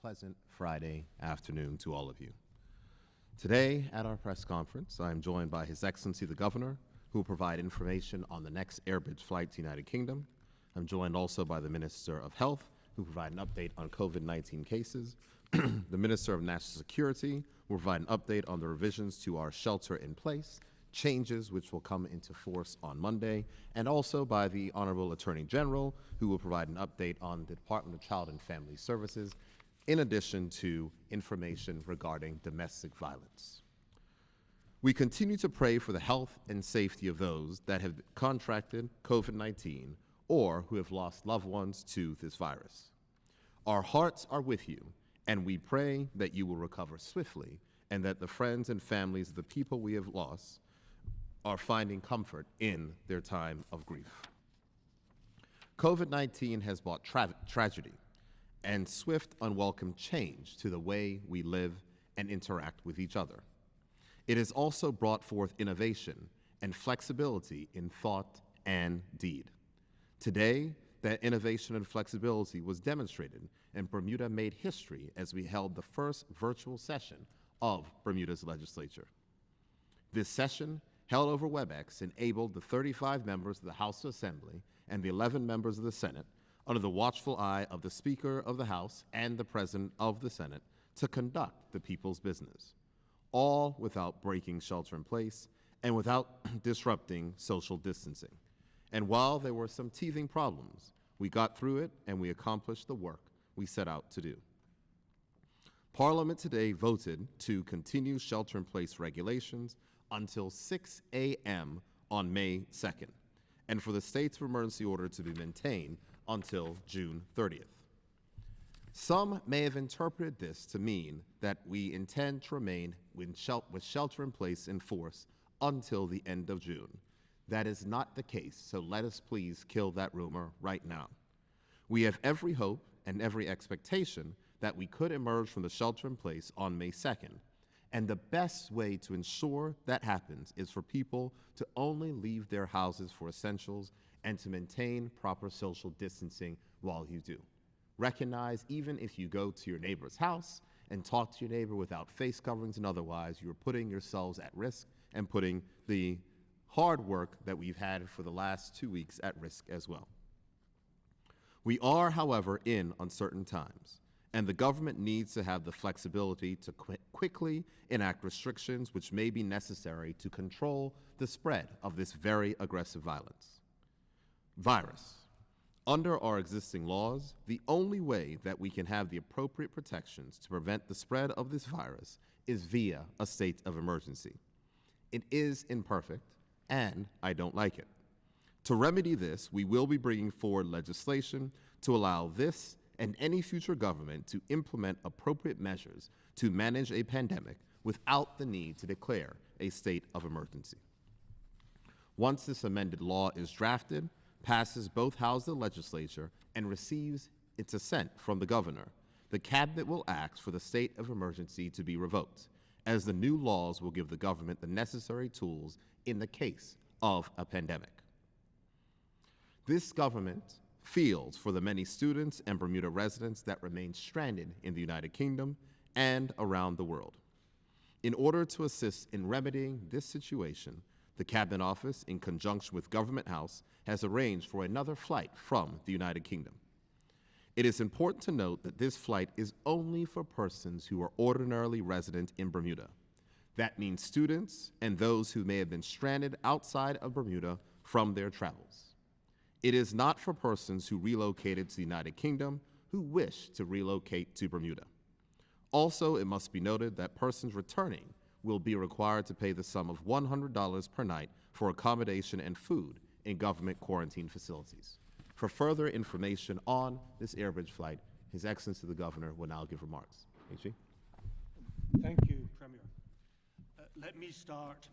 pleasant Friday afternoon to all of you. Today, at our press conference, I am joined by His Excellency the Governor, who will provide information on the next airbridge flight to the United Kingdom. I'm joined also by the Minister of Health, who will provide an update on COVID-19 cases. The Minister of National Security will provide an update on the revisions to our shelter-in-place, changes which will come into force on Monday, and also by the Honorable Attorney General, who will provide an update on the Department of Child and Family Services, in addition to information regarding domestic violence. We continue to pray for the health and safety of those that have contracted COVID-19 or who have lost loved ones to this virus. Our hearts are with you, and we pray that you will recover swiftly and that the friends and families of the people we have lost are finding comfort in their time of grief. COVID-19 has brought tragedy and swift, unwelcome change to the way we live and interact with each other. It has also brought forth innovation and flexibility in thought and deed. Today, that innovation and flexibility was demonstrated, and Bermuda made history as we held the first virtual session of Bermuda's legislature. This session, held over WebEx, enabled the 35 members of the House of Assembly and the 11 members of the Senate, under the watchful eye of the Speaker of the House and the President of the Senate, to conduct the people's business, all without breaking shelter in place and without disrupting social distancing. And while there were some teething problems, we got through it and we accomplished the work we set out to do. Parliament today voted to continue shelter-in-place regulations until 6 a.m. on May 2nd, and for the state of emergency order to be maintained until June 30th. Some may have interpreted this to mean that we intend to remain with shelter-in-place in force until the end of June. That is not the case, so let us please kill that rumor right now. We have every hope and every expectation that we could emerge from the shelter-in-place on May 2nd, and the best way to ensure that happens is for people to only leave their houses for essentials and to maintain proper social distancing while you do. Recognize, even if you go to your neighbor's house and talk to your neighbor without face coverings and otherwise, you're putting yourselves at risk and putting the hard work that we've had for the last 2 weeks at risk as well. We are, however, in uncertain times, and the government needs to have the flexibility to quickly enact restrictions which may be necessary to control the spread of this very aggressive virus. Under our existing laws, the only way that we can have the appropriate protections to prevent the spread of this virus is via a state of emergency. It is imperfect, and I don't like it. To remedy this, we will be bringing forward legislation to allow this and any future government to implement appropriate measures to manage a pandemic without the need to declare a state of emergency. Once this amended law is drafted, passes both houses of the legislature, and receives its assent from the governor, the cabinet will ask for the state of emergency to be revoked, as the new laws will give the government the necessary tools in the case of a pandemic. This government feels for the many students and Bermuda residents that remain stranded in the United Kingdom and around the world. In order to assist in remedying this situation, the Cabinet Office, in conjunction with Government House, has arranged for another flight from the United Kingdom. It is important to note that this flight is only for persons who are ordinarily resident in Bermuda. That means students and those who may have been stranded outside of Bermuda from their travels. It is not for persons who relocated to the United Kingdom who wish to relocate to Bermuda. Also, it must be noted that persons returning will be required to pay the sum of $100 per night for accommodation and food in government quarantine facilities. For further information on this airbridge flight, His Excellency the Governor will now give remarks. H.E. Thank you, Premier. Let me start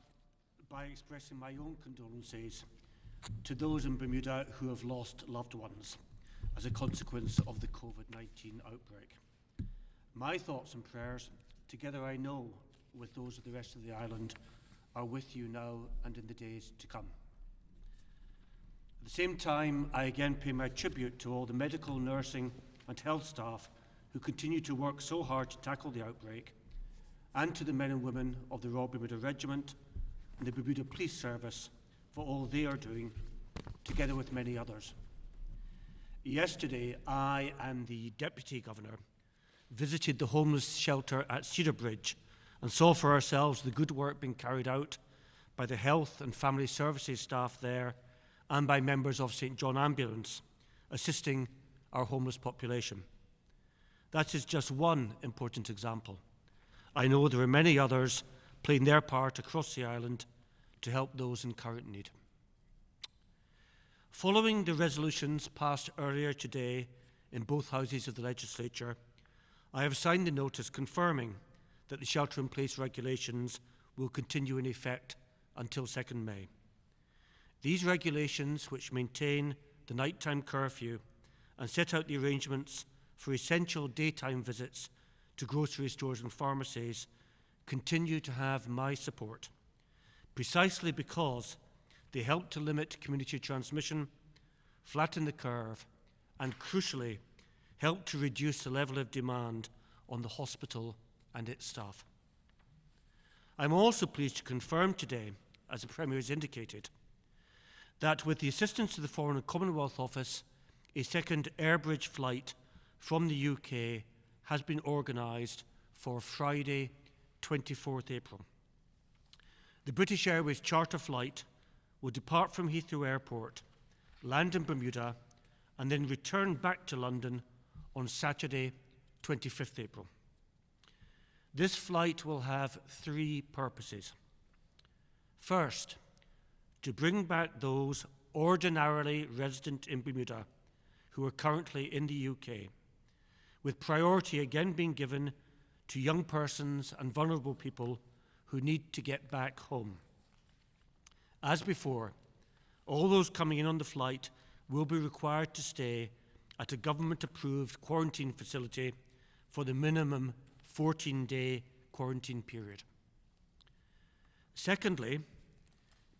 by expressing my own condolences to those in Bermuda who have lost loved ones as a consequence of the COVID-19 outbreak. My thoughts and prayers, together I know with those of the rest of the island, are with you now and in the days to come. At the same time, I again pay my tribute to all the medical, nursing and health staff who continue to work so hard to tackle the outbreak, and to the men and women of the Royal Bermuda Regiment and the Bermuda Police Service for all they are doing, together with many others. Yesterday, I and the Deputy Governor visited the homeless shelter at Cedar Bridge and saw for ourselves the good work being carried out by the Health and Family Services staff there and by members of St John Ambulance, assisting our homeless population. That is just one important example. I know there are many others playing their part across the island to help those in current need. Following the resolutions passed earlier today in both houses of the legislature, I have signed a notice confirming that the shelter-in-place regulations will continue in effect until 2nd May. These regulations, which maintain the nighttime curfew and set out the arrangements for essential daytime visits to grocery stores and pharmacies, continue to have my support, precisely because they help to limit community transmission, flatten the curve, and crucially, help to reduce the level of demand on the hospital and its staff. I'm also pleased to confirm today, as the Premier has indicated, that with the assistance of the Foreign and Commonwealth Office, a second airbridge flight from the UK has been organised for Friday, 24th April. The British Airways charter flight will depart from Heathrow Airport, land in Bermuda, and then return back to London on Saturday, 25th April. This flight will have 3 purposes. First, to bring back those ordinarily resident in Bermuda who are currently in the UK, with priority again being given to young persons and vulnerable people who need to get back home. As before, all those coming in on the flight will be required to stay at a government-approved quarantine facility for the minimum 14-day quarantine period. Secondly,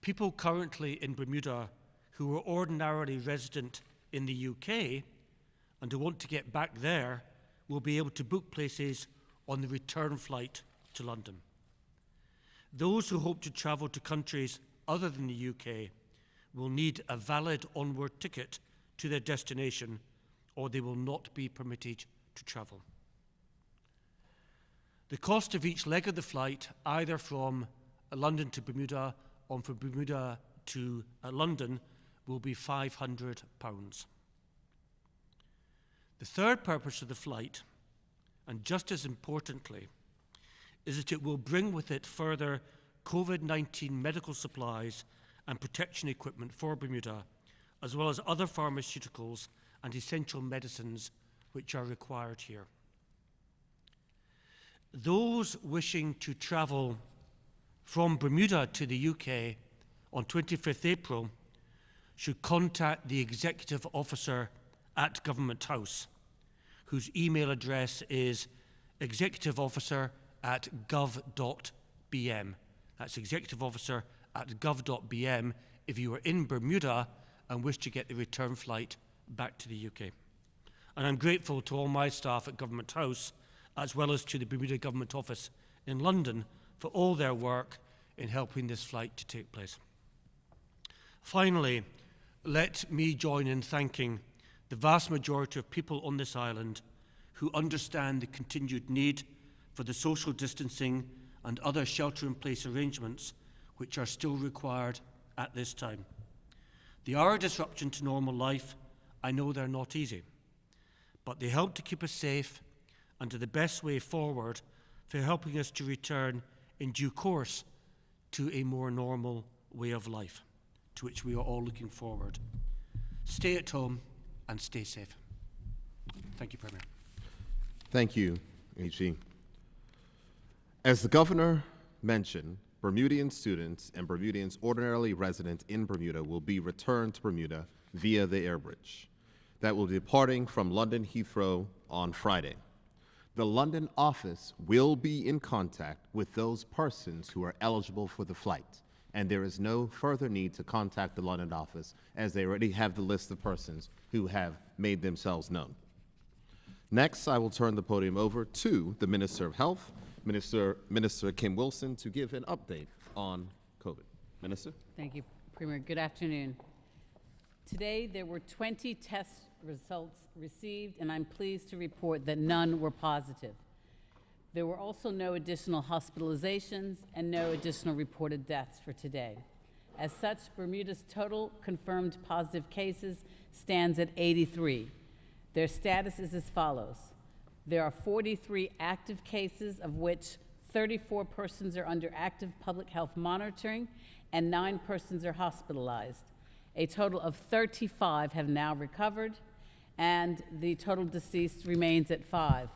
people currently in Bermuda who are ordinarily resident in the UK and who want to get back there will be able to book places on the return flight to London. Those who hope to travel to countries other than the UK will need a valid onward ticket to their destination, or they will not be permitted to travel. The cost of each leg of the flight, either from London to Bermuda or from Bermuda to London, will be £500. The third purpose of the flight, and just as importantly, is that it will bring with it further COVID-19 medical supplies and protection equipment for Bermuda, as well as other pharmaceuticals and essential medicines which are required here. Those wishing to travel from Bermuda to the UK on 25th April should contact the Executive Officer at Government House, whose email address is executiveofficer@gov.bm. That's executiveofficer@gov.bm if you are in Bermuda and wish to get the return flight back to the UK. And I'm grateful to all my staff at Government House, as well as to the Bermuda Government Office in London, for all their work in helping this flight to take place. Finally, let me join in thanking the vast majority of people on this island who understand the continued need for the social distancing and other shelter-in-place arrangements which are still required at this time. They are a disruption to normal life. I know they're not easy, but they help to keep us safe and are the best way forward for helping us to return in due course to a more normal way of life, to which we are all looking forward. Stay at home and stay safe. Thank you, Premier. Thank you, AG. As the Governor mentioned, Bermudian students and Bermudians ordinarily resident in Bermuda will be returned to Bermuda via the airbridge that will be departing from London Heathrow on Friday. The London office will be in contact with those persons who are eligible for the flight, and there is no further need to contact the London office as they already have the list of persons who have made themselves known. Next, I will turn the podium over to the Minister of Health, Minister Kim Wilson, to give an update on COVID. Minister? Thank you, Premier. Good afternoon. Today, there were 20 test results received, and I'm pleased to report that none were positive. There were also no additional hospitalizations and no additional reported deaths for today. As such, Bermuda's total confirmed positive cases stands at 83. Their status is as follows. There are 43 active cases, of which 34 persons are under active public health monitoring and 9 persons are hospitalized. A total of 35 have now recovered, and the total deceased remains at 5.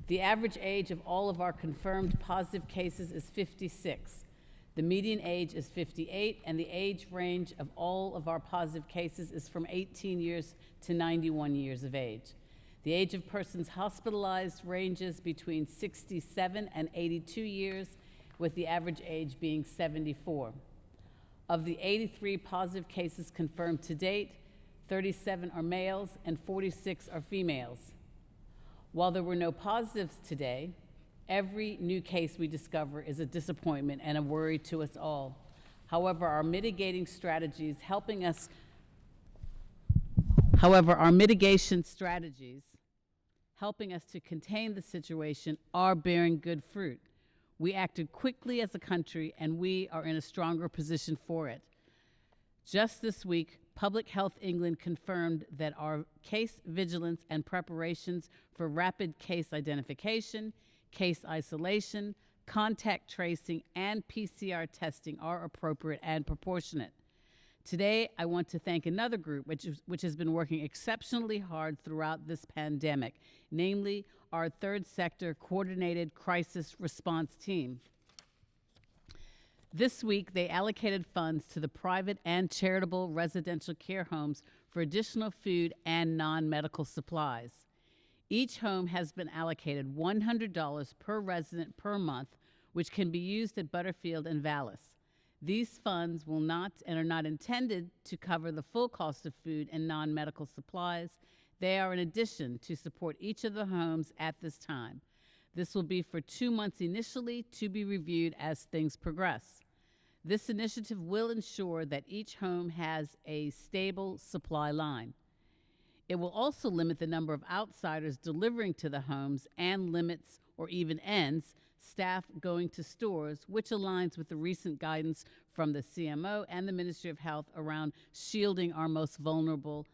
The average age of all of our confirmed positive cases is 56. The median age is 58, and the age range of all of our positive cases is from 18 years to 91 years of age. The age of persons hospitalized ranges between 67 and 82 years, with the average age being 74. Of the 83 positive cases confirmed to date, 37 are males and 46 are females. While there were no positives today, every new case we discover is a disappointment and a worry to us all. However, our mitigation strategies helping us to contain the situation are bearing good fruit. We acted quickly as a country, and we are in a stronger position for it. Just this week, Public Health England confirmed that our case vigilance and preparations for rapid case identification, case isolation, contact tracing, and PCR testing are appropriate and proportionate. Today, I want to thank another group which has been working exceptionally hard throughout this pandemic, namely our Third Sector Coordinated Crisis Response Team. This week, they allocated funds to the private and charitable residential care homes for additional food and non-medical supplies. Each home has been allocated $100 per resident per month, which can be used at Butterfield and Vallis. These funds will not and are not intended to cover the full cost of food and non-medical supplies. They are in addition to support each of the homes at this time. This will be for 2 months initially, to be reviewed as things progress. This initiative will ensure that each home has a stable supply line. It will also limit the number of outsiders delivering to the homes and limits or even ends staff going to stores, which aligns with the recent guidance from the CMO and the Ministry of Health around shielding our most vulnerable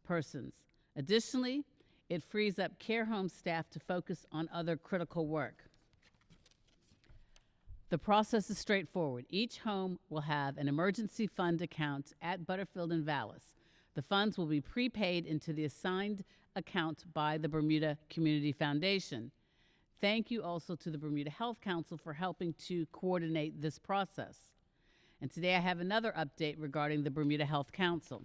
persons. Additionally, it frees up care home staff to focus on other critical work. The process is straightforward. Each home will have an emergency fund account at Butterfield and Vallis. The funds will be prepaid into the assigned account by the Bermuda Community Foundation. Thank you also to the Bermuda Health Council for helping to coordinate this process. And today I have another update regarding the Bermuda Health Council.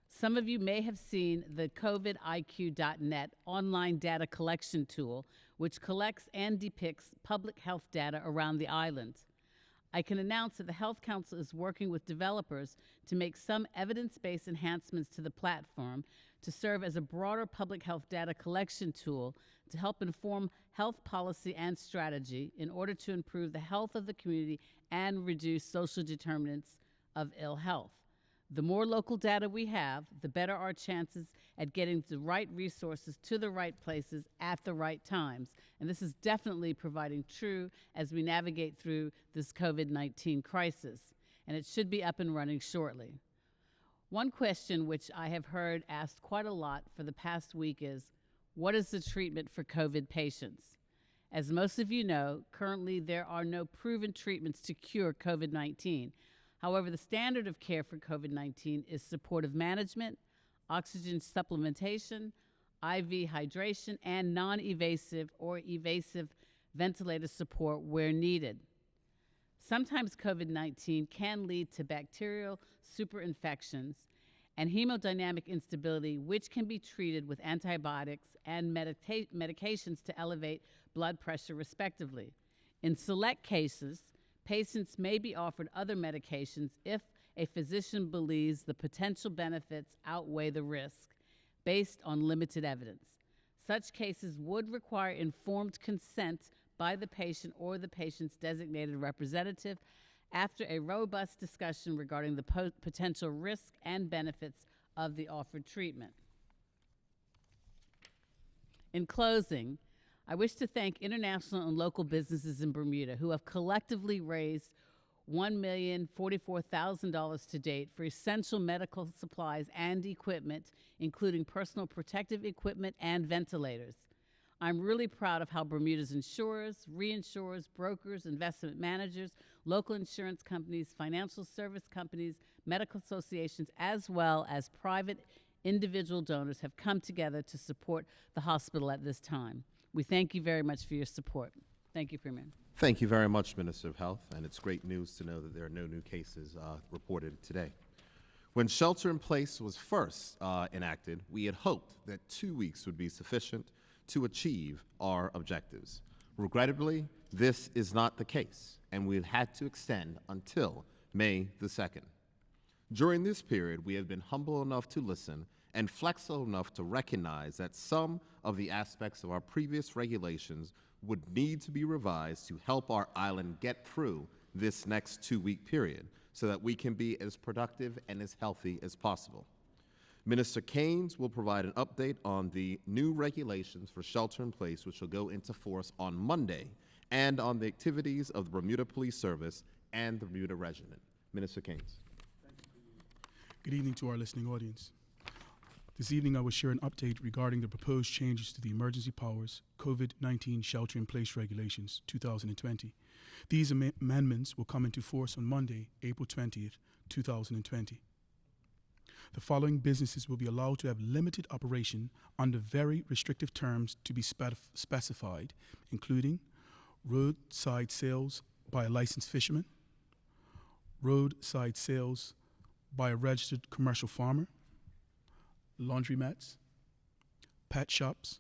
Some of you may have seen the COVIDIQ.net online data collection tool, which collects and depicts public health data around the island. I can announce that the Health Council is working with developers to make some evidence-based enhancements to the platform to serve as a broader public health data collection tool to help inform health policy and strategy in order to improve the health of the community and reduce social determinants of ill health. The more local data we have, the better our chances at getting the right resources to the right places at the right times. And this is definitely providing true as we navigate through this COVID-19 crisis. And it should be up and running shortly. One question which I have heard asked quite a lot for the past week is, what is the treatment for COVID patients? As most of you know, currently there are no proven treatments to cure COVID-19. However, the standard of care for COVID-19 is supportive management, oxygen supplementation, IV hydration, and non-evasive or evasive ventilator support where needed. Sometimes COVID-19 can lead to bacterial superinfections and hemodynamic instability, which can be treated with antibiotics and medications to elevate blood pressure, respectively. In select cases, patients may be offered other medications if a physician believes the potential benefits outweigh the risk. based on limited evidence. Such cases would require informed consent by the patient or the patient's designated representative after a robust discussion regarding the potential risk and benefits of the offered treatment. In closing, I wish to thank international and local businesses in Bermuda who have collectively raised $1,044,000 to date for essential medical supplies and equipment, including personal protective equipment and ventilators. I'm really proud of how Bermuda's insurers, reinsurers, brokers, investment managers, local insurance companies, financial service companies, medical associations, as well as private individual donors have come together to support the hospital at this time. We thank you very much for your support. Thank you, Premier. Thank you very much, Minister of Health, and it's great news to know that there are no new cases reported today. When shelter-in-place was first enacted, we had hoped that 2 weeks would be sufficient to achieve our objectives. Regrettably, this is not the case, and we've had to extend until May the 2nd. During this period, we have been humble enough to listen and flexible enough to recognize that some of the aspects of our previous regulations would need to be revised to help our island get through this next 2-week period so that we can be as productive and as healthy as possible. Minister Keynes will provide an update on the new regulations for shelter-in-place, which will go into force on Monday, and on the activities of the Bermuda Police Service and the Bermuda Regiment. Minister Keynes. Good evening to our listening audience. This evening I will share an update regarding the proposed changes to the Emergency Powers COVID-19 Shelter-in-Place Regulations 2020. These amendments will come into force on Monday, April 20th, 2020. The following businesses will be allowed to have limited operation under very restrictive terms to be specified, including roadside sales by a licensed fisherman, roadside sales by a registered commercial farmer, laundromats, pet shops,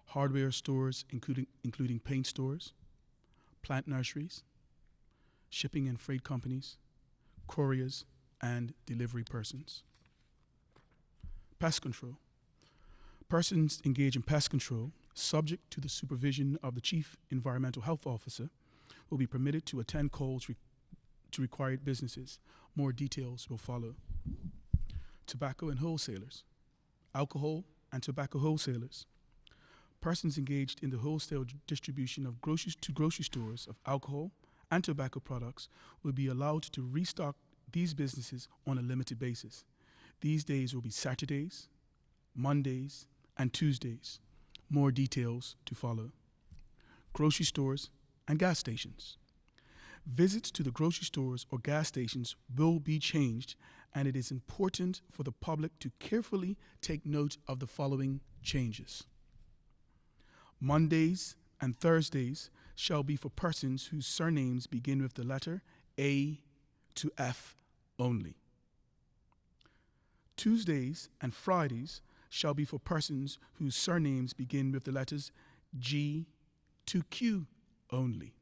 hardware stores including paint stores, plant nurseries, shipping and freight companies, couriers, and delivery persons. Pest control. Persons engaged in pest control, subject to the supervision of the Chief Environmental Health Officer, will be permitted to attend calls to required businesses. More details will follow. Tobacco and wholesalers. Alcohol and tobacco wholesalers. Persons engaged in the wholesale distribution of grocery stores of alcohol and tobacco products will be allowed to restock these businesses on a limited basis. These days will be Saturdays, Mondays, and Tuesdays. More details to follow. Grocery stores and gas stations. Visits to the grocery stores or gas stations will be changed, and it is important for the public to carefully take note of the following changes. Mondays and Thursdays shall be for persons whose surnames begin with the letter A to F only. Tuesdays and Fridays shall be for persons whose surnames begin with the letters G to Q only.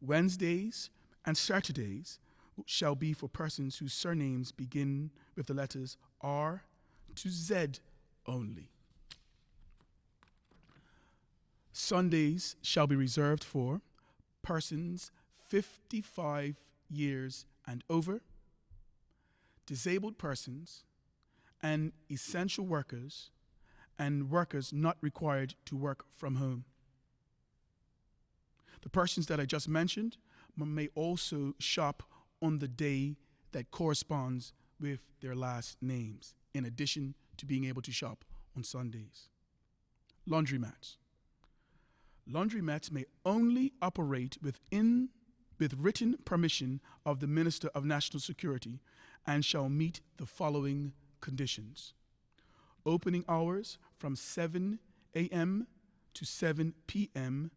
Wednesdays and Saturdays shall be for persons whose surnames begin with the letters R to Z only. Sundays shall be reserved for persons 55 years and over, disabled persons, and essential workers, and workers not required to work from home. The persons that I just mentioned may also shop on the day that corresponds with their last names, in addition to being able to shop on Sundays. Laundromats. Laundromats may only operate with written permission of the Minister of National Security and shall meet the following conditions. Opening hours from 7 a.m. to 7 p.m.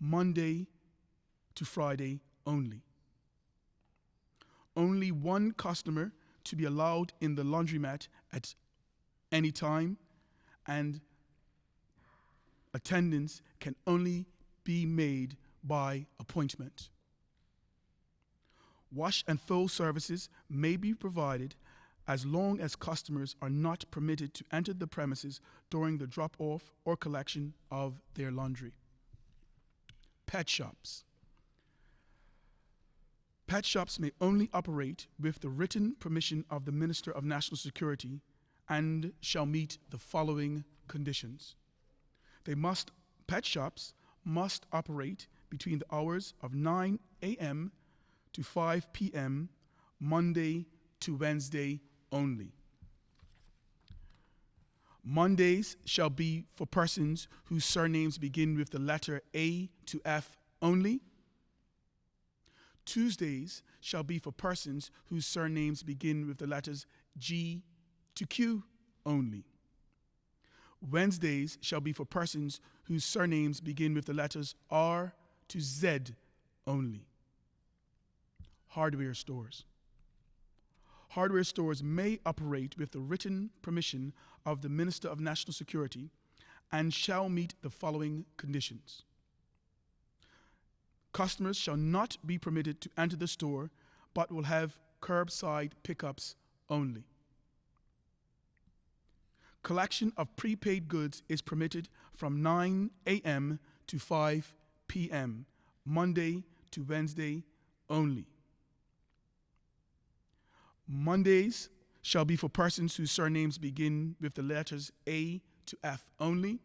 Monday to Friday only. Only one customer to be allowed in the laundromat at any time, and attendance can only be made by appointment. Wash and fold services may be provided as long as customers are not permitted to enter the premises during the drop-off or collection of their laundry. Pet shops. Pet shops may only operate with the written permission of the Minister of National Security and shall meet the following conditions. Pet shops must operate between the hours of 9 a.m. to 5 p.m. Monday to Wednesday only. Mondays shall be for persons whose surnames begin with the letter A to F only. Tuesdays shall be for persons whose surnames begin with the letters G to Q only. Wednesdays shall be for persons whose surnames begin with the letters R to Z only. Hardware stores. Hardware stores may operate with the written permission of the Minister of National Security and shall meet the following conditions. Customers shall not be permitted to enter the store, but will have curbside pickups only. Collection of prepaid goods is permitted from 9 a.m. to 5 p.m., Monday to Wednesday only. Mondays shall be for persons whose surnames begin with the letters A to F only.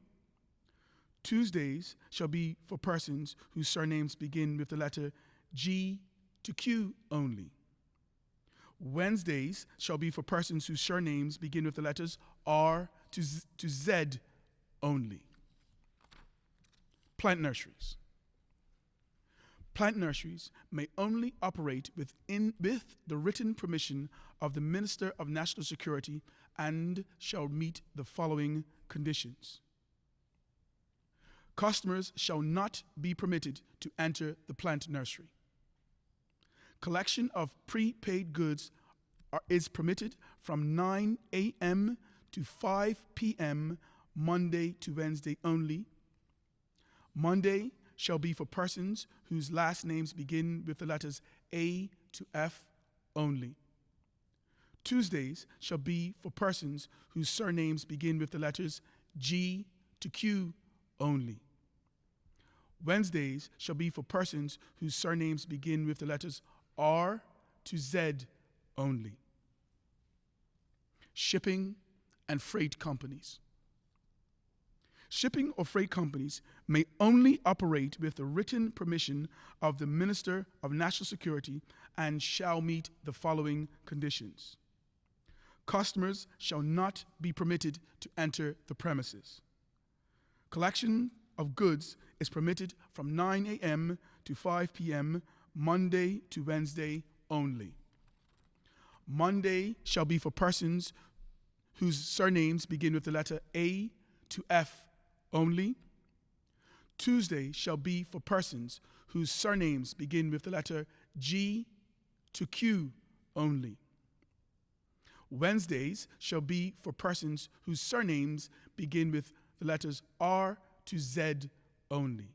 Tuesdays shall be for persons whose surnames begin with the letter G to Q only. Wednesdays shall be for persons whose surnames begin with the letters R to Z only. Plant nurseries. Plant nurseries may only operate with the written permission of the Minister of National Security and shall meet the following conditions. Customers shall not be permitted to enter the plant nursery. Collection of prepaid goods is permitted from 9 a.m. to 5 p.m. Monday to Wednesday only. Monday shall be for persons whose last names begin with the letters A to F only. Tuesdays shall be for persons whose surnames begin with the letters G to Q only. Wednesdays shall be for persons whose surnames begin with the letters R to Z only. Shipping and freight companies. Shipping or freight companies may only operate with the written permission of the Minister of National Security and shall meet the following conditions. Customers shall not be permitted to enter the premises. Collection of goods is permitted from 9 a.m. to 5 p.m. Monday to Wednesday only. Monday shall be for persons whose surnames begin with the letter A to F only. Tuesday shall be for persons whose surnames begin with the letter G to Q only. Wednesdays shall be for persons whose surnames begin with the letters R to Z only.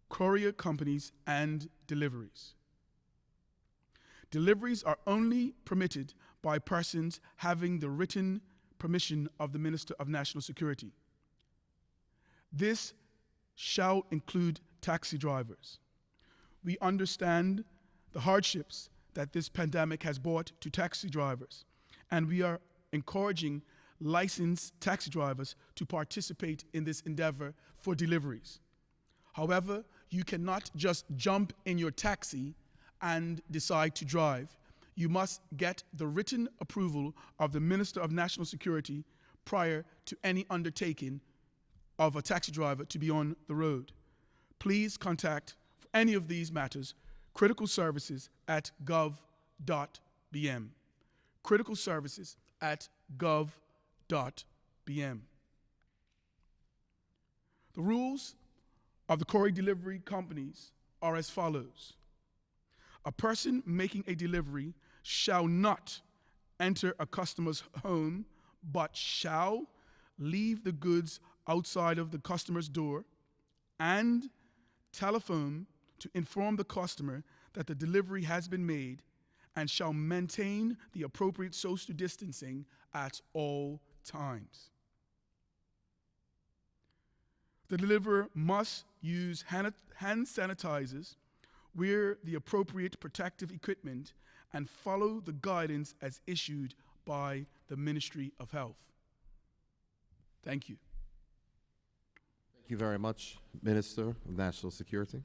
Courier companies and deliveries. Deliveries are only permitted by persons having the written permission of the Minister of National Security. This shall include taxi drivers. We understand the hardships that this pandemic has brought to taxi drivers, and we are encouraging licensed taxi drivers to participate in this endeavor for deliveries. However, you cannot just jump in your taxi and decide to drive. You must get the written approval of the Minister of National Security prior to any undertaking of a taxi driver to be on the road. Please contact, for any of these matters, Critical Services at gov.bm. Critical Services at gov.bm. The rules of the courier delivery companies are as follows. A person making a delivery shall not enter a customer's home, but shall leave the goods outside of the customer's door and telephone to inform the customer that the delivery has been made and shall maintain the appropriate social distancing at all times. The deliverer must use hand sanitizers, wear the appropriate protective equipment, and follow the guidance as issued by the Ministry of Health. Thank you. Thank you very much, Minister of National Security.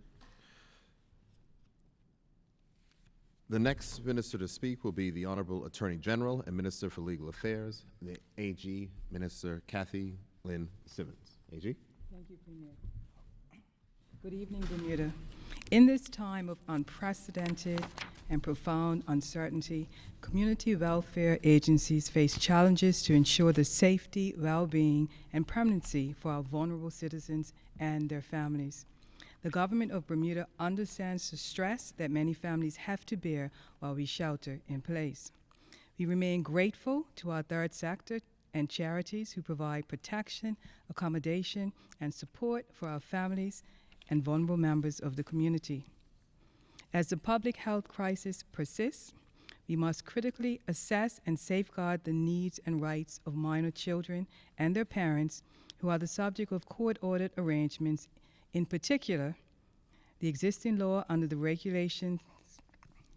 The next minister to speak will be the Honorable Attorney General and Minister for Legal Affairs, the AG, Minister Kathy Lynn Simmons. AG? Thank you, Premier. Good evening, Bermuda. In this time of unprecedented and profound uncertainty, community welfare agencies face challenges to ensure the safety, well-being, and permanency for our vulnerable citizens and their families. The government of Bermuda understands the stress that many families have to bear while we shelter in place. We remain grateful to our third sector and charities who provide protection, accommodation, and support for our families and vulnerable members of the community. As the public health crisis persists, we must critically assess and safeguard the needs and rights of minor children and their parents who are the subject of court-ordered arrangements, in particular, the existing law under the Regulation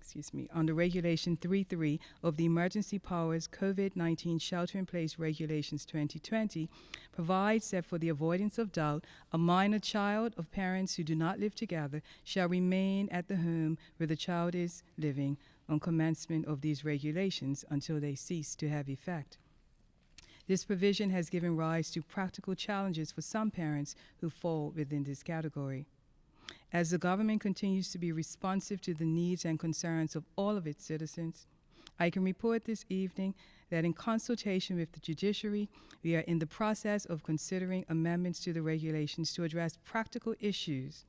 3.3 of the Emergency Powers COVID-19 Shelter-in-Place Regulations 2020 provides that for the avoidance of doubt, a minor child of parents who do not live together shall remain at the home where the child is living on commencement of these regulations until they cease to have effect. This provision has given rise to practical challenges for some parents who fall within this category. As the government continues to be responsive to the needs and concerns of all of its citizens, I can report this evening that in consultation with the judiciary, we are in the process of considering amendments to the regulations to address practical issues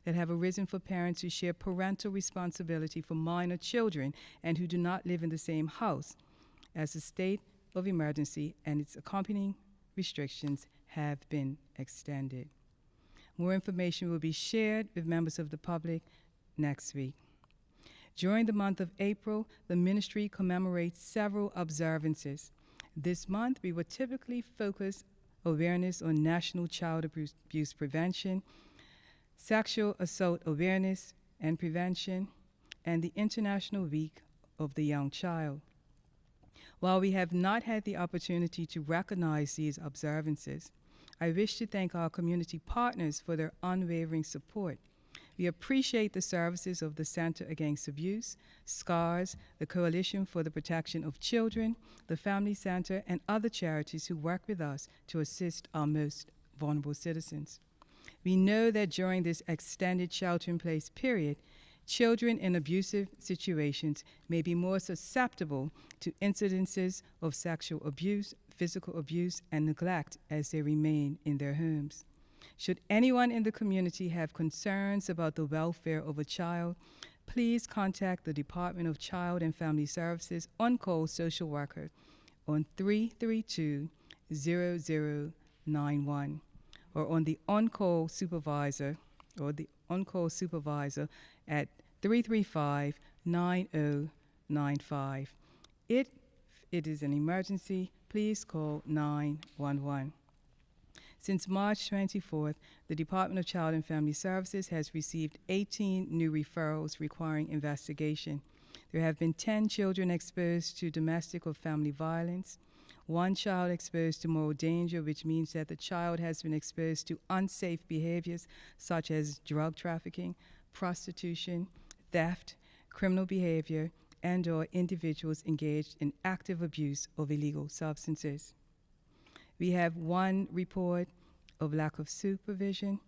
that have arisen for parents who share parental responsibility for minor children and who do not live in the same house, as the state of emergency and its accompanying restrictions have been extended. More information will be shared with members of the public next week. During the month of April, the ministry commemorates several observances. This month, we will typically focus awareness on National Child Abuse Prevention, Sexual Assault Awareness and Prevention, and the International Week of the Young Child. While we have not had the opportunity to recognize these observances, I wish to thank our community partners for their unwavering support. We appreciate the services of the Center Against Abuse, SCARS, the Coalition for the Protection of Children, the Family Center, and other charities who work with us to assist our most vulnerable citizens. We know that during this extended shelter-in-place period, children in abusive situations may be more susceptible to incidences of sexual abuse, physical abuse, and neglect as they remain in their homes. Should anyone in the community have concerns about the welfare of a child, please contact the Department of Child and Family Services on-call social worker on 332-0091 or on the on-call supervisor at 335-9095. If it is an emergency, please call 911. Since March 24th, the Department of Child and Family Services has received 18 new referrals requiring investigation. There have been 10 children exposed to domestic or family violence, 1 child exposed to moral danger, which means that the child has been exposed to unsafe behaviors such as drug trafficking, prostitution, theft, criminal behavior, and/or individuals engaged in active abuse of illegal substances. We have 1 report of lack of supervision,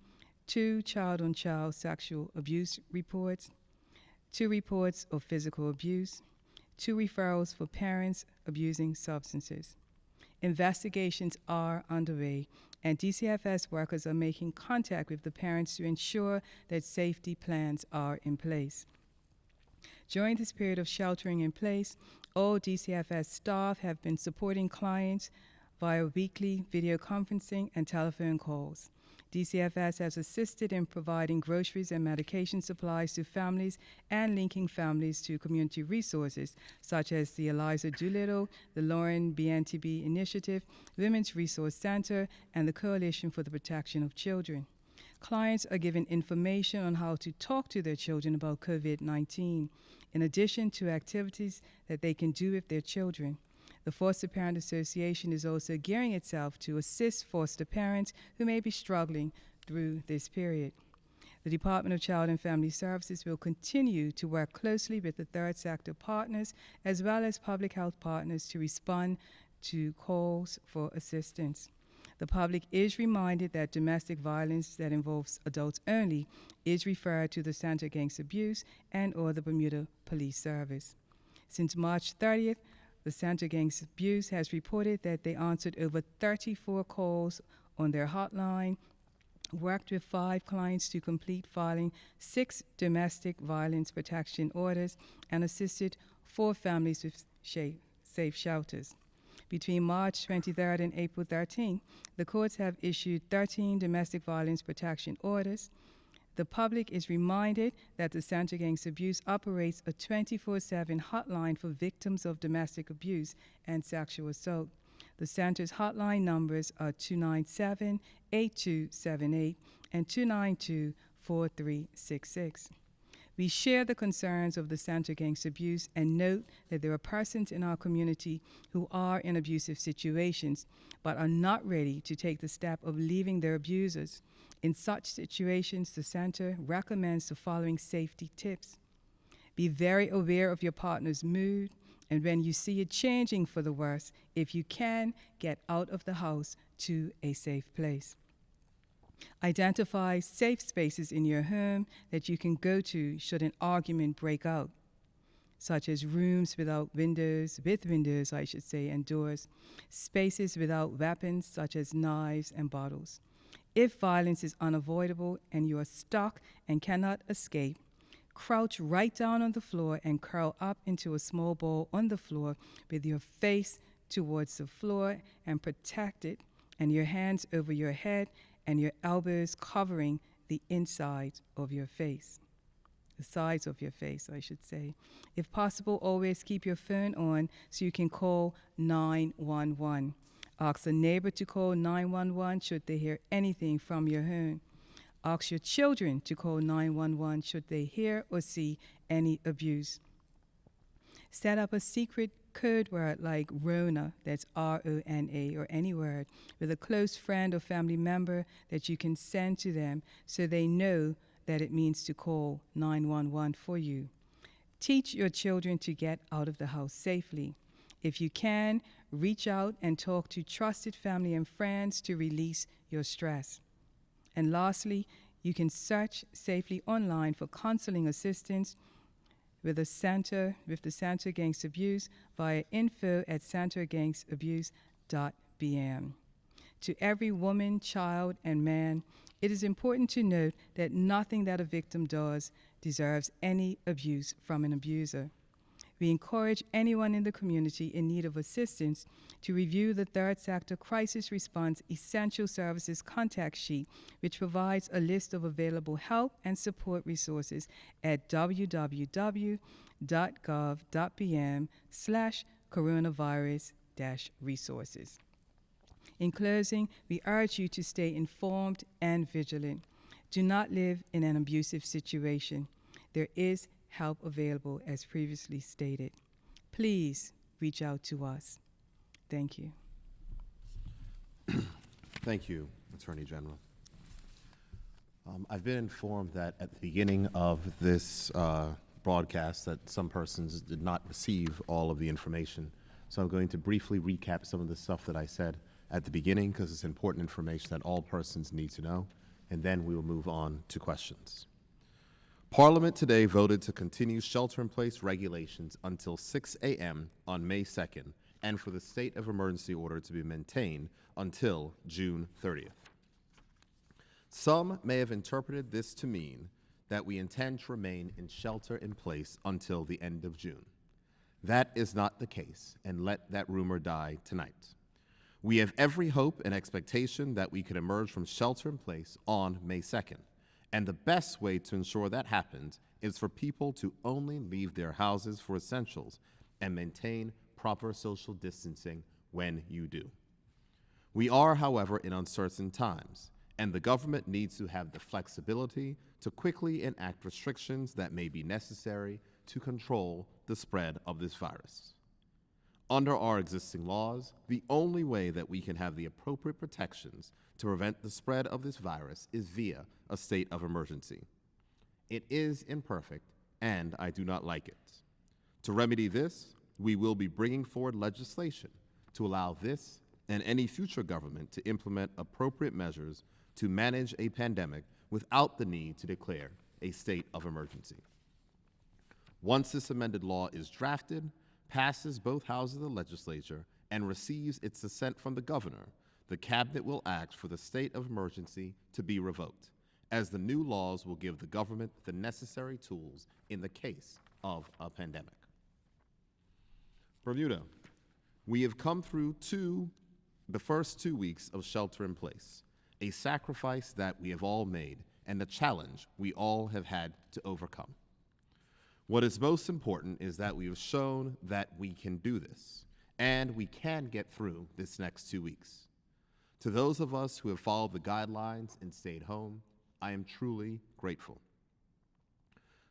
2 child-on-child sexual abuse reports, 2 reports of physical abuse, 2 referrals for parents abusing substances. Investigations are underway, and DCFS workers are making contact with the parents to ensure that safety plans are in place. During this period of sheltering in place, all DCFS staff have been supporting clients via weekly video conferencing and telephone calls. DCFS has assisted in providing groceries and medication supplies to families and linking families to community resources such as the Eliza Doolittle, the Lauren BNTB Initiative, Women's Resource Center, and the Coalition for the Protection of Children. Clients are given information on how to talk to their children about COVID-19, in addition to activities that they can do with their children. The Foster Parent Association is also gearing itself to assist foster parents who may be struggling through this period. The Department of Child and Family Services will continue to work closely with the third sector partners as well as public health partners to respond to calls for assistance. The public is reminded that domestic violence that involves adults only is referred to the Center Against Abuse and/or the Bermuda Police Service. Since March 30th, the Center Against Abuse has reported that they answered over 34 calls on their hotline, worked with 5 clients to complete filing 6 domestic violence protection orders, and assisted 4 families with safe shelters. Between March 23rd and April 13th, the courts have issued 13 domestic violence protection orders. The public is reminded that the Center Against Abuse operates a 24/7 hotline for victims of domestic abuse and sexual assault. The center's hotline numbers are 297-8278 and 292-4366. We share the concerns of the Center Against Abuse and note that there are persons in our community who are in abusive situations but are not ready to take the step of leaving their abusers. In such situations, the center recommends the following safety tips. Be very aware of your partner's mood, and when you see it changing for the worse, if you can, get out of the house to a safe place. Identify safe spaces in your home that you can go to should an argument break out, such as rooms with windows, and doors, spaces without weapons, such as knives and bottles. If violence is unavoidable and you are stuck and cannot escape, crouch right down on the floor and curl up into a small ball on the floor with your face towards the floor and protect it, and your hands over your head and your elbows covering the inside of your face. The sides of your face, I should say. If possible, always keep your phone on so you can call 911. Ask a neighbor to call 911 should they hear anything from your home. Ask your children to call 911 should they hear or see any abuse. Set up a secret code word like RONA, that's R-O-N-A, or any word, with a close friend or family member that you can send to them so they know that it means to call 911 for you. Teach your children to get out of the house safely. If you can, reach out and talk to trusted family and friends to release your stress. And lastly, you can search safely online for counseling assistance with the Center Against Abuse via info@centeragainst-abuse.bm. To every woman, child, and man, it is important to note that nothing that a victim does deserves any abuse from an abuser. We encourage anyone in the community in need of assistance to review the Third Sector Crisis Response Essential Services contact sheet, which provides a list of available help and support resources at www.gov.bm/coronavirus-resources. In closing, we urge you to stay informed and vigilant. Do not live in an abusive situation. There is help available, as previously stated. Please reach out to us. Thank you. Thank you, Attorney General. I've been informed that at the beginning of this broadcast that some persons did not receive all of the information. So I'm going to briefly recap some of the stuff that I said at the beginning because it's important information that all persons need to know, and then we will move on to questions. Parliament today voted to continue shelter-in-place regulations until 6 a.m. on May 2nd and for the state of emergency order to be maintained until June 30th. Some may have interpreted this to mean that we intend to remain in shelter-in-place until the end of June. That is not the case, and let that rumor die tonight. We have every hope and expectation that we can emerge from shelter in place on May 2nd. And the best way to ensure that happens is for people to only leave their houses for essentials and maintain proper social distancing when you do. We are, however, in uncertain times, and the government needs to have the flexibility to quickly enact restrictions that may be necessary to control the spread of this virus. Under our existing laws, the only way that we can have the appropriate protections to prevent the spread of this virus is via a state of emergency. It is imperfect, and I do not like it. To remedy this, we will be bringing forward legislation to allow this and any future government to implement appropriate measures to manage a pandemic without the need to declare a state of emergency. Once this amended law is drafted, passes both houses of the legislature, and receives its assent from the governor, the cabinet will act for the state of emergency to be revoked, as the new laws will give the government the necessary tools in the case of a pandemic. Bermuda, we have come through the first 2 weeks of shelter in place, a sacrifice that we have all made and a challenge we all have had to overcome. What is most important is that we have shown that we can do this, and we can get through this next 2 weeks. To those of us who have followed the guidelines and stayed home, I am truly grateful.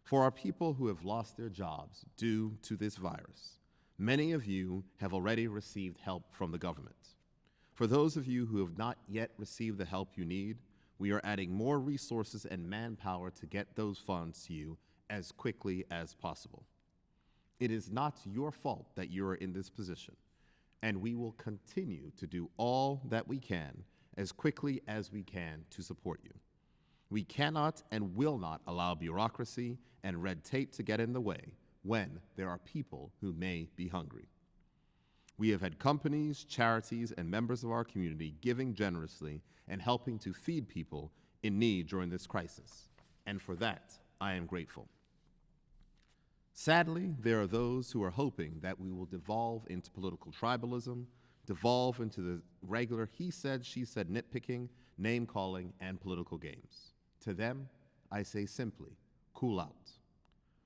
For our people who have lost their jobs due to this virus, many of you have already received help from the government. For those of you who have not yet received the help you need, we are adding more resources and manpower to get those funds to you as quickly as possible. It is not your fault that you are in this position, and we will continue to do all that we can as quickly as we can to support you. We cannot and will not allow bureaucracy and red tape to get in the way when there are people who may be hungry. We have had companies, charities, and members of our community giving generously and helping to feed people in need during this crisis, and for that, I am grateful. Sadly, there are those who are hoping that we will devolve into political tribalism, devolve into the regular he said, she said nitpicking, name-calling, and political games. To them, I say simply, cool out.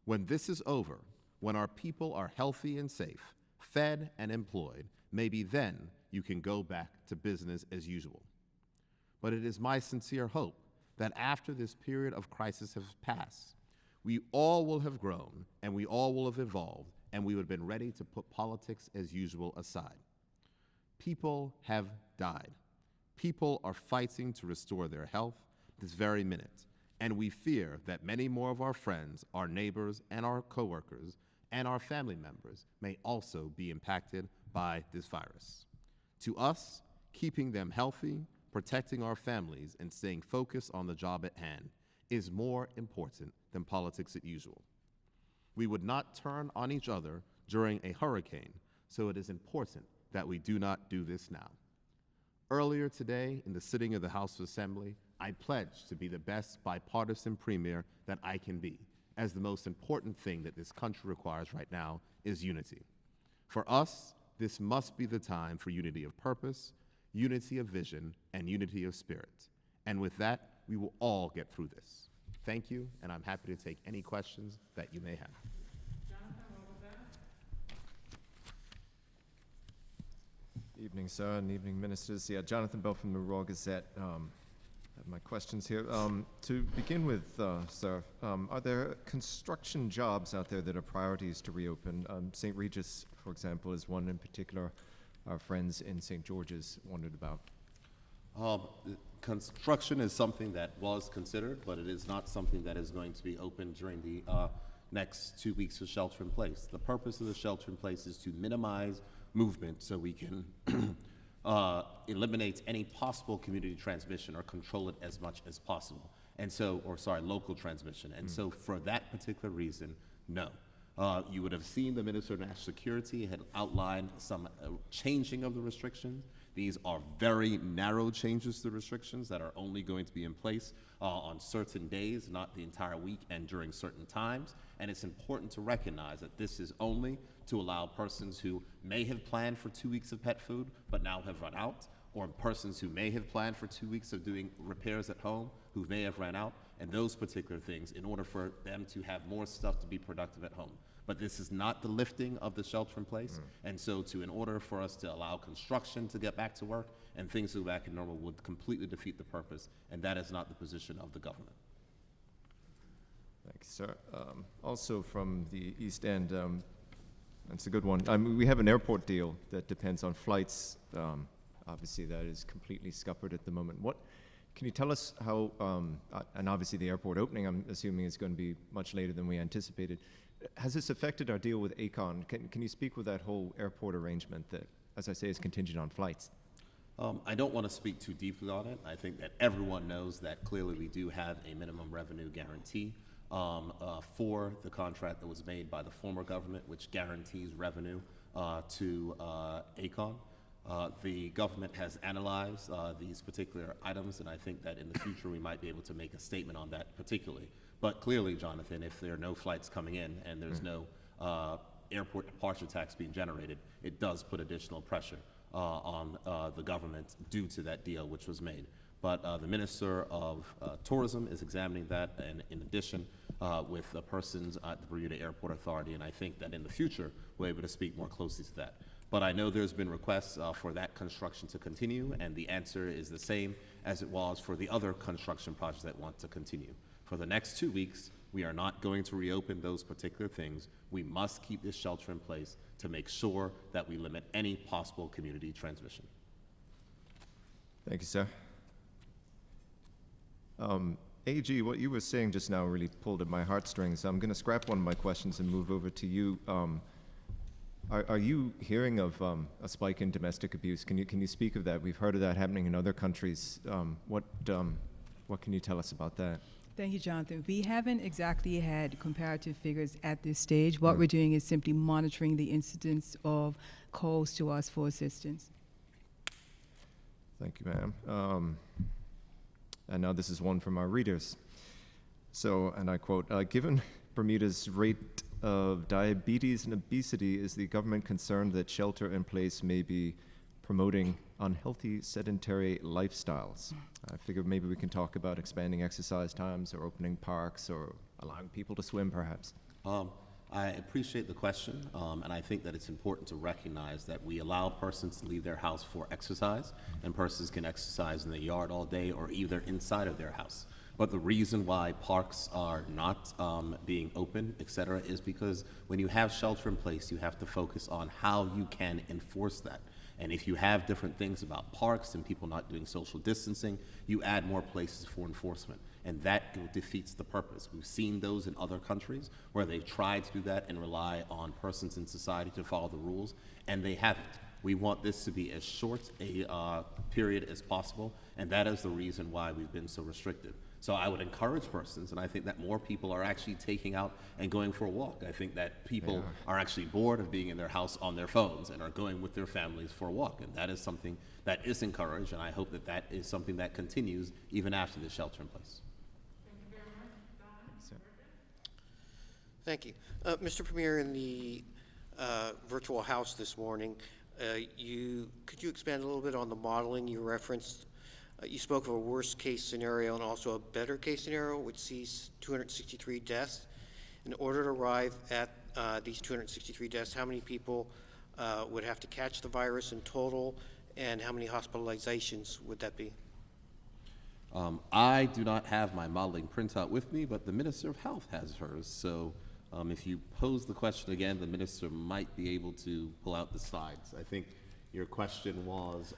When this is over, when our people are healthy and safe, fed and employed, maybe then you can go back to business as usual. But it is my sincere hope that after this period of crisis has passed, we all will have grown and we all will have evolved and we would have been ready to put politics as usual aside. People have died. People are fighting to restore their health this very minute, and we fear that many more of our friends, our neighbors, and our coworkers, and our family members may also be impacted by this virus. To us, keeping them healthy, protecting our families, and staying focused on the job at hand is more important than politics as usual. We would not turn on each other during a hurricane, so it is important that we do not do this now. Earlier today, in the sitting of the House of Assembly, I pledged to be the best bipartisan premier that I can be, as the most important thing that this country requires right now is unity. For us, this must be the time for unity of purpose, unity of vision, and unity of spirit. And with that, we will all get through this. Thank you, and I'm happy to take any questions that you may have. Evening, sir, and evening, ministers. Yeah, Jonathan Bell from the Raw Gazette. I have my questions here. To begin with, sir, are there construction jobs out there that are priorities to reopen? St. Regis, for example, is one in particular our friends in St. George's wondered about. Construction is something that was considered, but it is not something that is going to be open during the next 2 weeks of shelter in place. The purpose of the shelter in place is to minimize movement so we can eliminate any possible community transmission or control it as much as possible. And so, local transmission. And so for that particular reason, no. You would have seen the Minister of National Security had outlined some changing of the restrictions. These are very narrow changes to the restrictions that are only going to be in place on certain days, not the entire week, and during certain times. And it's important to recognize that this is only to allow persons who may have planned for 2 weeks of pet food but now have run out, or persons who may have planned for 2 weeks of doing repairs at home who may have ran out, and those particular things in order for them to have more stuff to be productive at home. But this is not the lifting of the shelter in place, and so in order for us to allow construction to get back to work and things to go back to normal would completely defeat the purpose, and that is not the position of the government. Thank you, sir. Also from the East End, that's a good one. I mean, we have an airport deal that depends on flights. Obviously, that is completely scuppered at the moment. What can you tell us how, and obviously the airport opening, I'm assuming, is going to be much later than we anticipated. Has this affected our deal with ACON? Can you speak with that whole airport arrangement that, as I say, is contingent on flights? I don't want to speak too deeply on it. I think that everyone knows that clearly we do have a minimum revenue guarantee for the contract that was made by the former government, which guarantees revenue to ACON. The government has analyzed these particular items, and I think that in the future we might be able to make a statement on that particularly. But clearly, Jonathan, if there are no flights coming in and there's no airport departure tax being generated, it does put additional pressure on the government due to that deal which was made. But the Minister of Tourism is examining that, and in addition with the persons at the Bermuda Airport Authority, and I think that in the future we're able to speak more closely to that. But I know there's been requests for that construction to continue, and the answer is the same as it was for the other construction projects that want to continue. For the next 2 weeks, we are not going to reopen those particular things. We must keep this shelter in place to make sure that we limit any possible community transmission. Thank you, sir. AG, what you were saying just now really pulled at my heartstrings. I'm going to scrap one of my questions and move over to you. Are you hearing of a spike in domestic abuse? Can you speak of that? We've heard of that happening in other countries. What can you tell us about that? Thank you, Jonathan. We haven't exactly had comparative figures at this stage. What we're doing is simply monitoring the incidence of calls to us for assistance. Thank you, ma'am. And now this is one from our readers. So, and I quote, given Bermuda's rate of diabetes and obesity, is the government concerned that shelter in place may be promoting unhealthy sedentary lifestyles? I figure maybe we can talk about expanding exercise times or opening parks or allowing people to swim, perhaps. I appreciate the question, and I think that it's important to recognize that we allow persons to leave their house for exercise, and persons can exercise in the yard all day or either inside of their house. But the reason why parks are not being open, et cetera, is because when you have shelter in place, you have to focus on how you can enforce that. And if you have different things about parks and people not doing social distancing, you add more places for enforcement. And that defeats the purpose. We've seen those in other countries where they've tried to do that and rely on persons in society to follow the rules, and they haven't. We want this to be as short a period as possible, and that is the reason why we've been so restrictive. So I would encourage persons, and I think that more people are actually taking out and going for a walk. I think that people are actually bored of being in their house on their phones and are going with their families for a walk, and that is something that is encouraged, and I hope that that is something that continues even after the shelter in place. Thank you. Mr. Premier, in the virtual House this morning, could you expand a little bit on the modeling you referenced? You spoke of a worst case scenario and also a better case scenario, which sees 263 deaths. In order to arrive at these 263 deaths, how many people would have to catch the virus in total, and how many hospitalizations would that be? I do not have my modeling printout with me, but the Minister of Health has hers. So if you pose the question again, the Minister might be able to pull out the slides. I think your question was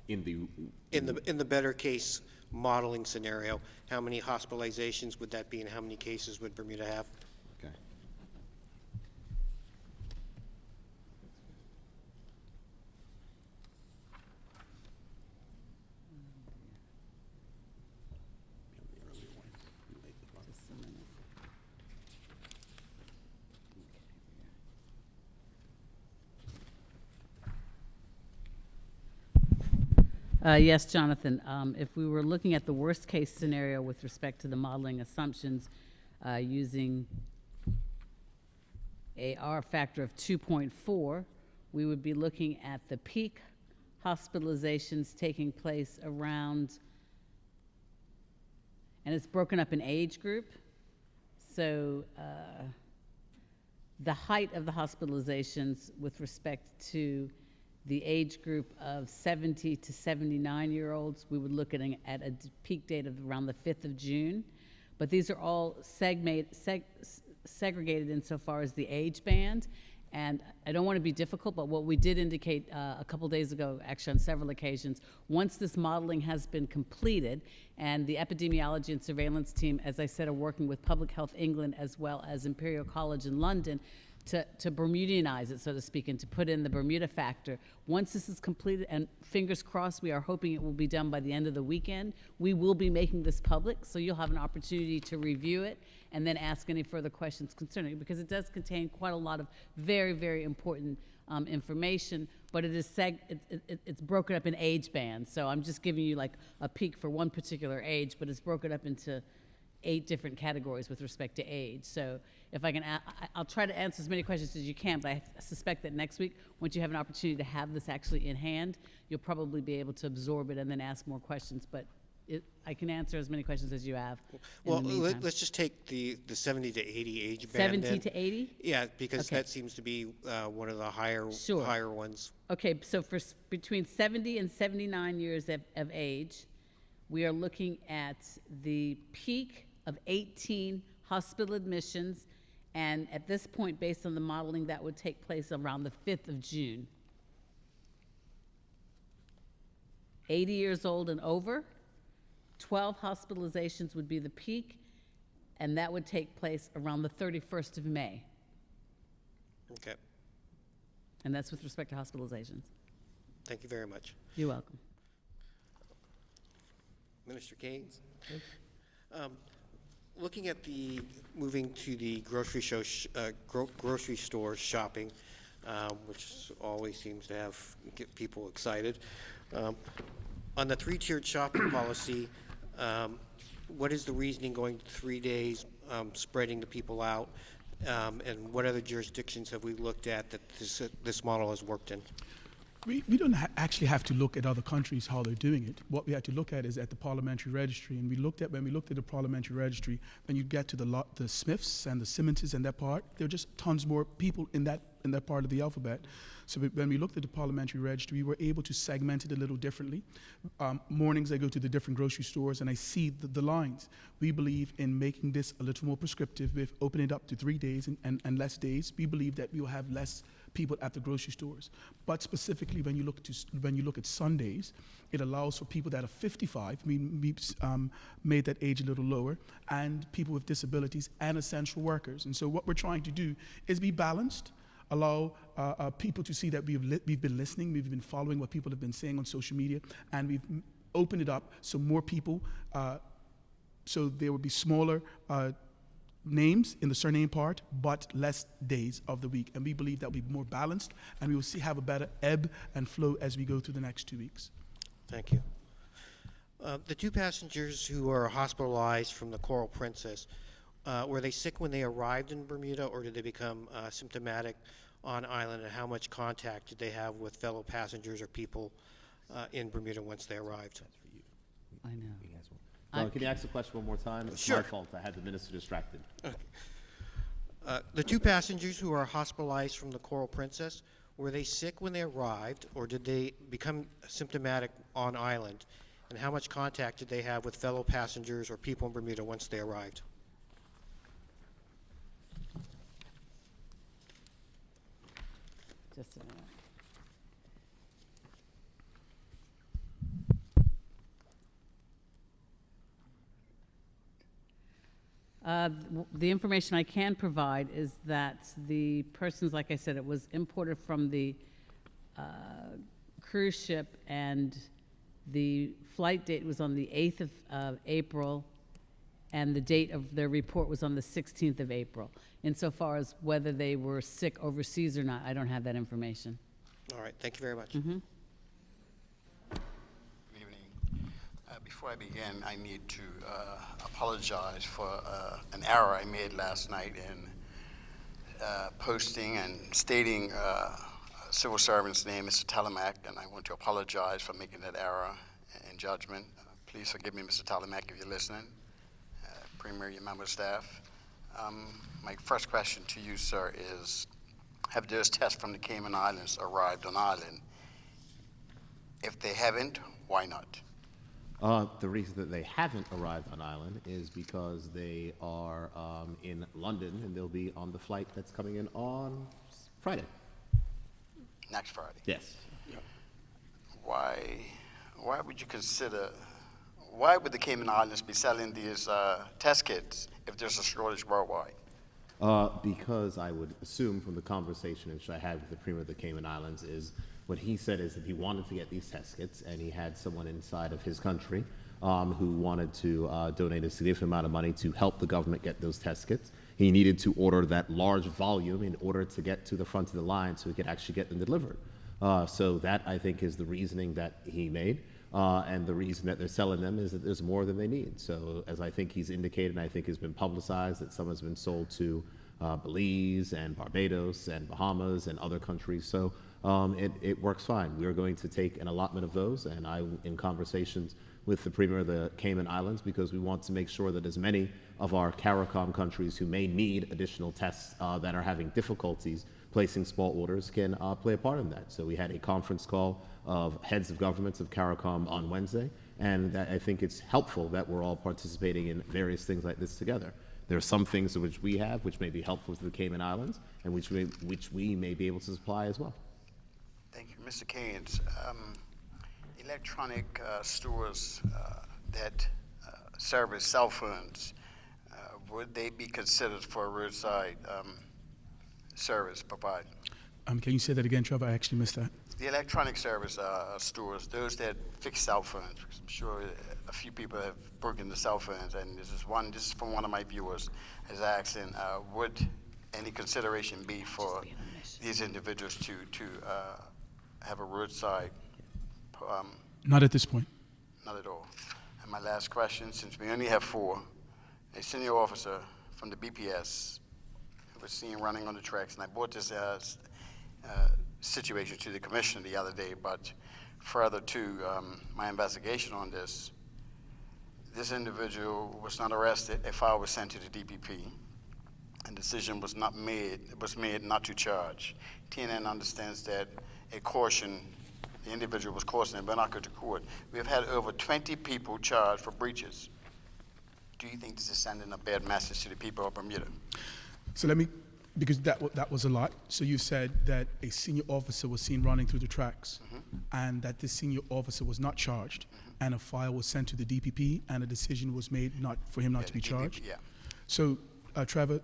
in the better case modeling scenario, how many hospitalizations would that be, and how many cases would Bermuda have? Okay. Yes, Jonathan. If we were looking at the worst case scenario with respect to the modeling assumptions using a R factor of 2.4, we would be looking at the peak hospitalizations taking place around, and it's broken up in age group. So the height of the hospitalizations with respect to the age group of 70 to 79-year-olds, we would look at a peak date of around the 5th of June. But these are all segregated insofar as the age band. And I don't want to be difficult, but what we did indicate a couple days ago, actually on several occasions, once this modeling has been completed, and the epidemiology and surveillance team, as I said, are working with Public Health England as well as Imperial College in London to Bermudianize it, so to speak, and to put in the Bermuda factor. Once this is completed, and fingers crossed, we are hoping it will be done by the end of the weekend, we will be making this public, so you'll have an opportunity to review it and then ask any further questions concerning it, because it does contain quite a lot of very, very important information, but it is it's broken up in age bands. So I'm just giving you like a peak for one particular age, but it's broken up into 8 different categories with respect to age. So if I can, I'll try to answer as many questions as you can, but I suspect that next week, once you have an opportunity to have this actually in hand, you'll probably be able to absorb it and then ask more questions. But I can answer as many questions as you have. Well, let's just take the 70 to 80 age band. 70 then. to 80? Yeah, because Okay. that seems to be one of the higher ones. Okay, so for between 70 and 79 years of age, we are looking at the peak of 18 hospital admissions, and at this point, based on the modeling, that would take place around the 5th of June. 80 years old and over, 12 hospitalizations would be the peak, and that would take place around the 31st of May. Okay, And that's with respect to hospitalizations. thank you very much. You're welcome. Minister Gaines? Looking at the moving to the grocery store shopping, which always seems to get people excited. On the 3-tiered shopping policy, what is the reasoning going to 3 days, spreading the people out, and what other jurisdictions have we looked at that this model has worked in? We don't actually have to look at other countries, how they're doing it. What we have to look at is at the parliamentary registry. And when we looked at the parliamentary registry, when you get to the Smiths and the Simmonses and that part, there are just tons more people in that part of the alphabet. So when we looked at the parliamentary registry, we were able to segment it a little differently. Mornings I go to the different grocery stores and I see the lines. We believe in making this a little more prescriptive with opening it up to 3 days and less days. We believe that we will have less people at the grocery stores. But specifically when you look at Sundays, it allows for people that are 55, we made that age a little lower, and people with disabilities and essential workers. And so what we're trying to do is be balanced, allow people to see that we've been listening, we've been following what people have been saying on social media, and we've opened it up so more people, so there will be smaller names in the surname part, but less days of the week. And we believe that will be more balanced, and we will have a better ebb and flow as we go through the next 2 weeks. Thank you. The 2 passengers who are hospitalized from the Coral Princess, were they sick when they arrived in Bermuda, or did they become symptomatic on island, and how much contact did they have with fellow passengers or people in Bermuda once they arrived? I know. Can you ask the question one more time? It's Sure. my fault. I had the minister distracted. The 2 passengers who are hospitalized from the Coral Princess, were they sick when they arrived, or did they become symptomatic on island? And how much contact did they have with fellow passengers or people in Bermuda once they arrived? Just a minute. The information I can provide is that the persons, like I said, it was imported from the cruise ship, and the flight date was on the 8th of April, and the date of their report was on the 16th of April. Insofar as whether they were sick overseas or not, I don't have that information. All right, thank you very much. Mm-hmm. Good evening. Before I begin, I need to apologize for an error I made last night in posting and stating civil servant's name, Mr. Telemack, and I want to apologize for making that error in judgment. Please forgive me, Mr. Telemack, if you're listening. Premier, your member of staff. My first question to you, sir, is have those tests from the Cayman Islands arrived on Island? If they haven't, why not? The reason that they haven't arrived on island is because they are in London, and they'll be on the flight that's coming in on Friday. Next Friday. Yes. Why would you consider, why would the Cayman Islands be selling these test kits if there's a shortage worldwide? Because I would assume from the conversation which I had with the Premier of the Cayman Islands is what he said is that he wanted to get these test kits, and he had someone inside of his country who wanted to donate a significant amount of money to help the government get those test kits. He needed to order that large volume in order to get to the front of the line so he could actually get them delivered. So that, I think, is the reasoning that he made. And the reason that they're selling them is that there's more than they need. So as I think he's indicated, and I think has been publicized, that some has been sold to Belize and Barbados and Bahamas and other countries. So it works fine. We're going to take an allotment of those, and I'm in conversations with the Premier of the Cayman Islands because we want to make sure that as many of our CARICOM countries who may need additional tests that are having difficulties placing small orders can play a part in that. So we had a conference call of heads of governments of CARICOM on Wednesday, and I think it's helpful that we're all participating in various things like this together. There are some things which we have which may be helpful to the Cayman Islands and which we may be able to supply as well. Thank you. Mr. Keynes, electronic stores that service cell phones, would they be considered for a roadside service provided? Can you say that again, Trevor? I actually missed that. The electronic service stores, those that fix cell phones, because I'm sure a few people have broken the cell phones, and this is from one of my viewers, is asking, would any consideration be for these individuals to have a roadside? Not at this point. Not at all. And my last question, since we only have 4, a senior officer from the BPS who was seen running on the tracks, and I brought this situation to the commission the other day, but further to my investigation on this individual was not arrested. A file was sent to the DPP, and decision was made not to charge. TNN understands that a caution, the individual was cautioned but not go to court. We have had over 20 people charged for breaches. Do you think this is sending a bad message to the people of Bermuda? So because that was a lot. So you said that a senior officer was seen running through the tracks, and that this senior officer was not charged, and a file was sent to the DPP, and a decision was made for him not to be charged. Yeah. So, Trevor,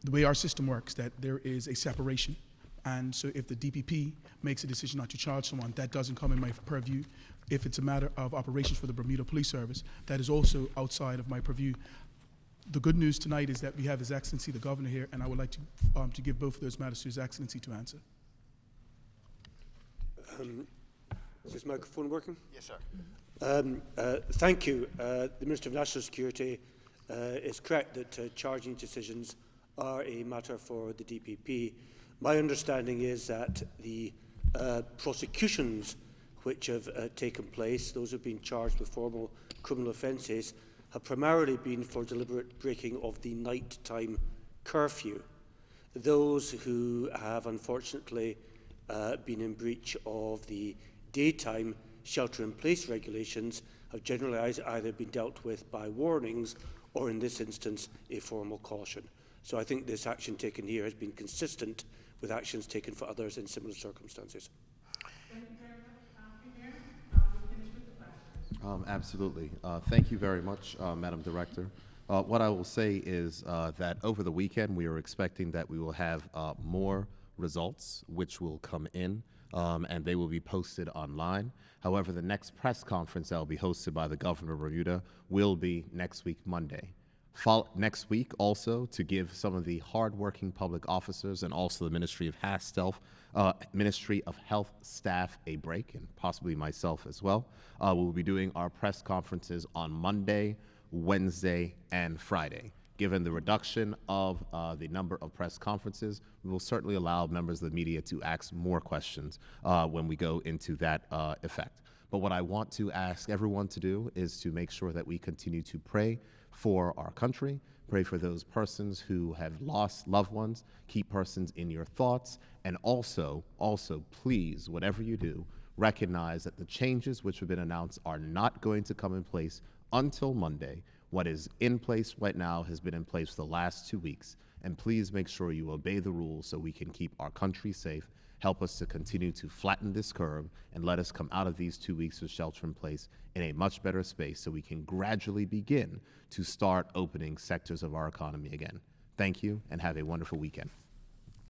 the way our system works, that there is a separation, and so if the DPP makes a decision not to charge someone, that doesn't come in my purview. If it's a matter of operations for the Bermuda Police Service, that is also outside of my purview. The good news tonight is that we have His Excellency the Governor here, and I would like to give both of those matters to His Excellency to answer. Is this microphone working? Yes, sir. Thank you. The Minister of National Security is correct that charging decisions are a matter for the DPP. My understanding is that the prosecutions which have taken place, those who have been charged with formal criminal offences, have primarily been for deliberate breaking of the nighttime curfew. Those who have unfortunately been in breach of the daytime shelter-in-place regulations have generally either been dealt with by warnings or, in this instance, a formal caution. So I think this action taken here has been consistent with actions taken for others in similar circumstances. Thank you very much, Premier. We'll finish with the questions. Absolutely. Thank you very much, Madam Director. What I will say is that over the weekend, we are expecting that we will have more results which will come in, and they will be posted online. However, the next press conference that will be hosted by the Governor of Bermuda will be next week, Monday. Next week, also, to give some of the hardworking public officers and also the Ministry of Health staff a break, and possibly myself as well. We'll be doing our press conferences on Monday, Wednesday, and Friday. Given the reduction of the number of press conferences, we will certainly allow members of the media to ask more questions when we go into that effect. But what I want to ask everyone to do is to make sure that we continue to pray for our country, pray for those persons who have lost loved ones, keep persons in your thoughts, and also, please, whatever you do, recognize that the changes which have been announced are not going to come in place until Monday. What is in place right now has been in place for the last 2 weeks, and please make sure you obey the rules so we can keep our country safe, help us to continue to flatten this curve, and let us come out of these 2 weeks of shelter in place in a much better space so we can gradually begin to start opening sectors of our economy again. Thank you, and have a wonderful weekend.